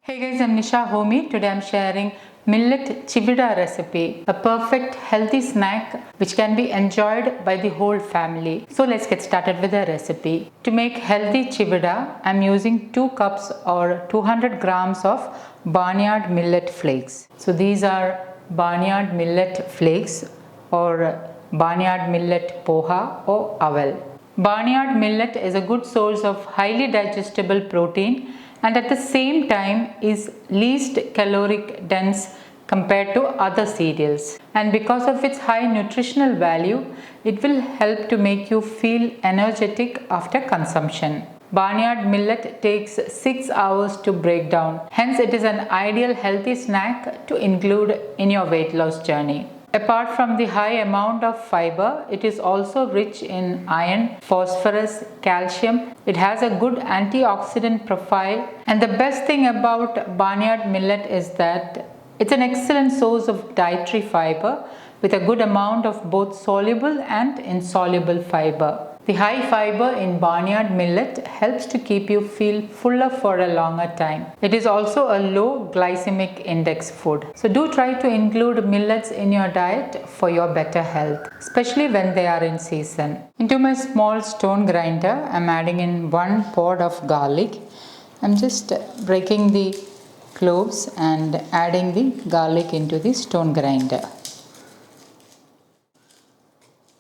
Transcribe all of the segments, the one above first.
Hey guys, I'm Nisa Homey. Today I'm sharing millet chivda recipe, a perfect healthy snack which can be enjoyed by the whole family. So let's get started with the recipe. To make healthy chivda, I'm using 2 cups or 200 grams of barnyard millet flakes. So these are barnyard millet flakes or barnyard millet poha or owl. Barnyard millet is a good source of highly digestible protein and at the same time is least caloric dense compared to other cereals. And because of its high nutritional value, it will help to make you feel energetic after consumption. Barnyard millet takes 6 hours to break down. Hence, it is an ideal healthy snack to include in your weight loss journey. Apart from the high amount of fiber, it is also rich in iron, phosphorus, calcium. It has a good antioxidant profile. And the best thing about barnyard millet is that it's an excellent source of dietary fiber with a good amount of both soluble and insoluble fiber. The high fiber in barnyard millet helps to keep you feel fuller for a longer time. It is also a low glycemic index food. So do try to include millets in your diet for your better health, especially when they are in season. Into my small stone grinder, I'm adding in 1 pod of garlic. I'm just breaking the cloves and adding the garlic into the stone grinder.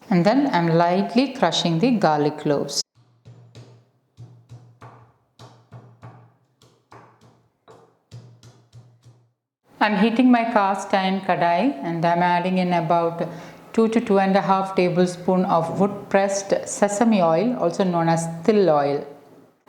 And then I'm lightly crushing the garlic cloves. I'm heating my cast iron kadai and I'm adding in about 2 to 2.5 tablespoons of wood pressed sesame oil, also known as till oil.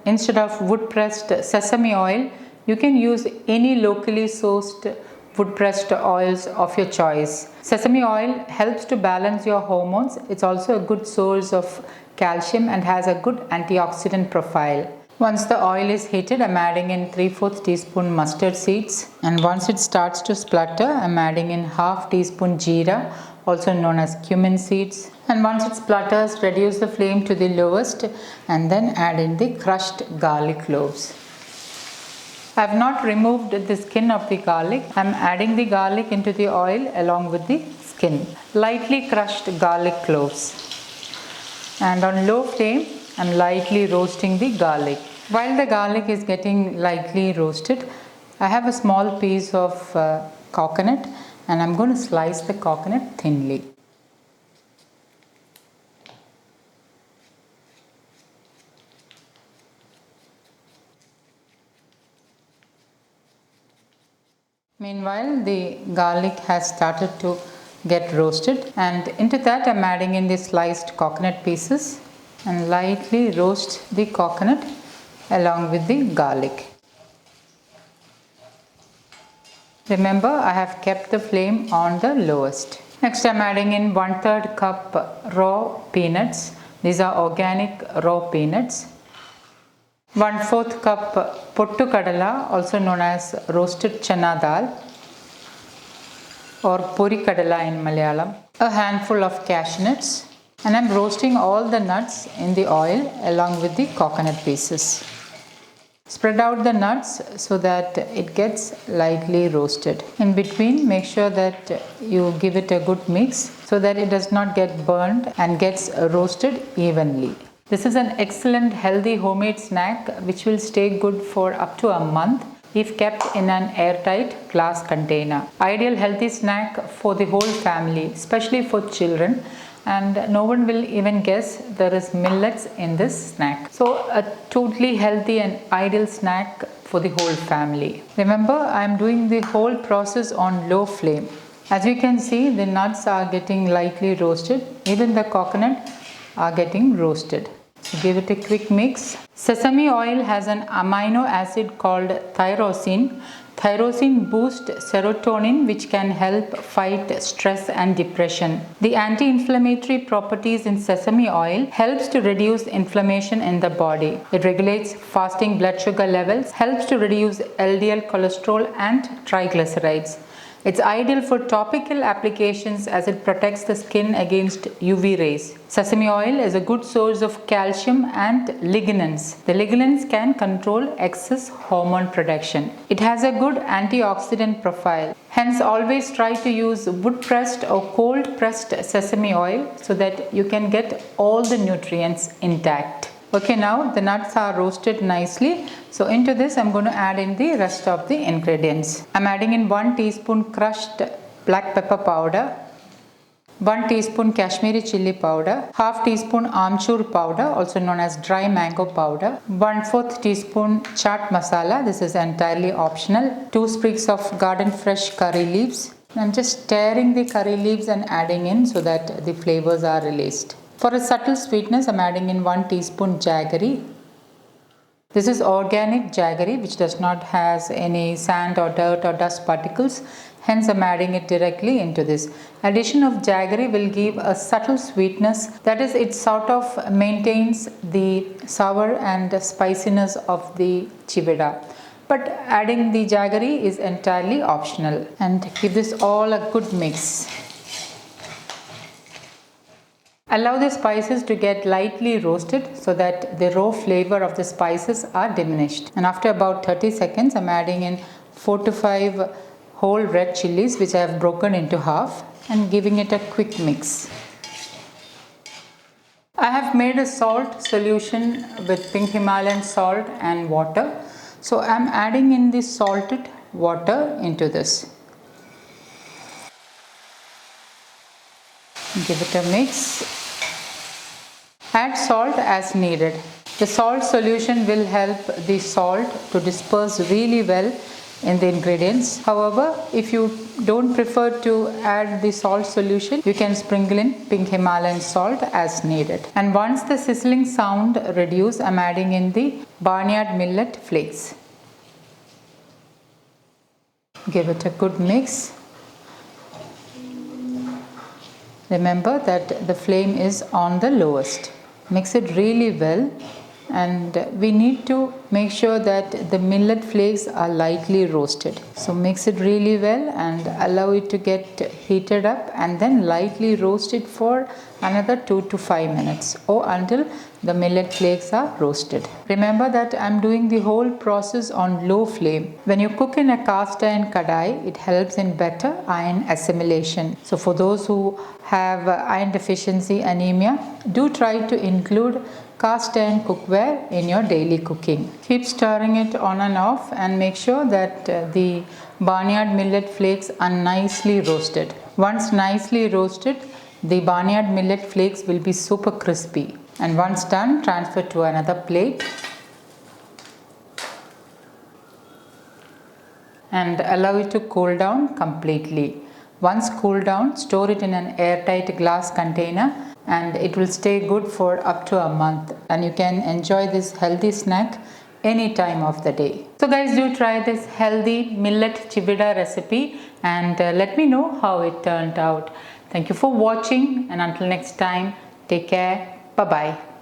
Instead of wood pressed sesame oil, you can use any locally sourced wood pressed oils of your choice. Sesame oil helps to balance your hormones. It's also a good source of calcium and has a good antioxidant profile. Once the oil is heated, I'm adding in 3/4 teaspoon mustard seeds, and once it starts to splutter, I'm adding in half teaspoon jeera, also known as cumin seeds. And once it splutters, reduce the flame to the lowest and then add in the crushed garlic cloves. I have not removed the skin of the garlic. I am adding the garlic into the oil along with the skin. Lightly crushed garlic cloves. And on low flame, I am lightly roasting the garlic. While the garlic is getting lightly roasted, I have a small piece of coconut and I am going to slice the coconut thinly. Meanwhile, the garlic has started to get roasted, and into that I'm adding in the sliced coconut pieces and lightly roast the coconut along with the garlic. Remember, I have kept the flame on the lowest. Next, I'm adding in 1/3 cup raw peanuts. These are organic raw peanuts. 1/4 cup pottu kadala, also known as roasted chana dal or puri kadala in Malayalam. A handful of cashew nuts, and I'm roasting all the nuts in the oil along with the coconut pieces. Spread out the nuts so that it gets lightly roasted. In between, make sure that you give it a good mix so that it does not get burned and gets roasted evenly. This is an excellent healthy homemade snack which will stay good for up to a month if kept in an airtight glass container. Ideal healthy snack for the whole family, especially for children, and no one will even guess there is millets in this snack. So a totally healthy and ideal snack for the whole family. Remember, I am doing the whole process on low flame. As you can see, the nuts are getting lightly roasted. Even the coconut are getting roasted. Give it a quick mix. Sesame oil has an amino acid called tyrosine. Tyrosine boosts serotonin, which can help fight stress and depression. The anti-inflammatory properties in sesame oil helps to reduce inflammation in the body. It regulates fasting blood sugar levels, helps to reduce LDL cholesterol and triglycerides. It's ideal for topical applications as it protects the skin against UV rays. Sesame oil is a good source of calcium and lignans. The lignans can control excess hormone production. It has a good antioxidant profile. Hence, always try to use wood pressed or cold pressed sesame oil so that you can get all the nutrients intact. Okay, now the nuts are roasted nicely. So into this I'm going to add in the rest of the ingredients. I'm adding in 1 teaspoon crushed black pepper powder, 1 teaspoon Kashmiri chili powder, half teaspoon amchur powder, also known as dry mango powder, 1/4 teaspoon chaat masala, this is entirely optional, 2 sprigs of garden fresh curry leaves. I'm just stirring the curry leaves and adding in so that the flavors are released. For a subtle sweetness, I'm adding in 1 teaspoon jaggery. This is organic jaggery which does not has any sand or dirt or dust particles. Hence, I'm adding it directly into this. Addition of jaggery will give a subtle sweetness. That is, it sort of maintains the sour and spiciness of the chivda. But adding the jaggery is entirely optional. And give this all a good mix. Allow the spices to get lightly roasted so that the raw flavor of the spices are diminished. And after about 30 seconds, I'm adding in 4 to 5 whole red chilies which I have broken into half and giving it a quick mix. I have made a salt solution with pink Himalayan salt and water. So I'm adding in the salted water into this. Give it a mix. Add salt as needed. The salt solution will help the salt to disperse really well in the ingredients. However, if you don't prefer to add the salt solution, you can sprinkle in pink Himalayan salt as needed. And once the sizzling sound reduces, I'm adding in the barnyard millet flakes. Give it a good mix. Remember that the flame is on the lowest. Mix it really well, and we need to make sure that the millet flakes are lightly roasted. So mix it really well and allow it to get heated up and then lightly roast it for another 2 to 5 minutes or until the millet flakes are roasted. Remember that I'm doing the whole process on low flame. When you cook in a cast iron kadai, it helps in better iron assimilation. So for those who have iron deficiency anemia, do try to include cast iron cookware in your daily cooking. Keep stirring it on and off and make sure that the barnyard millet flakes are nicely roasted. Once nicely roasted, the barnyard millet flakes will be super crispy. And once done, transfer to another plate and allow it to cool down completely. Once cooled down, store it in an airtight glass container and it will stay good for up to a month, and you can enjoy this healthy snack any time of the day. So guys, do try this healthy millet chivda recipe and let me know how it turned out. Thank you for watching, and until next time, take care. Bye bye.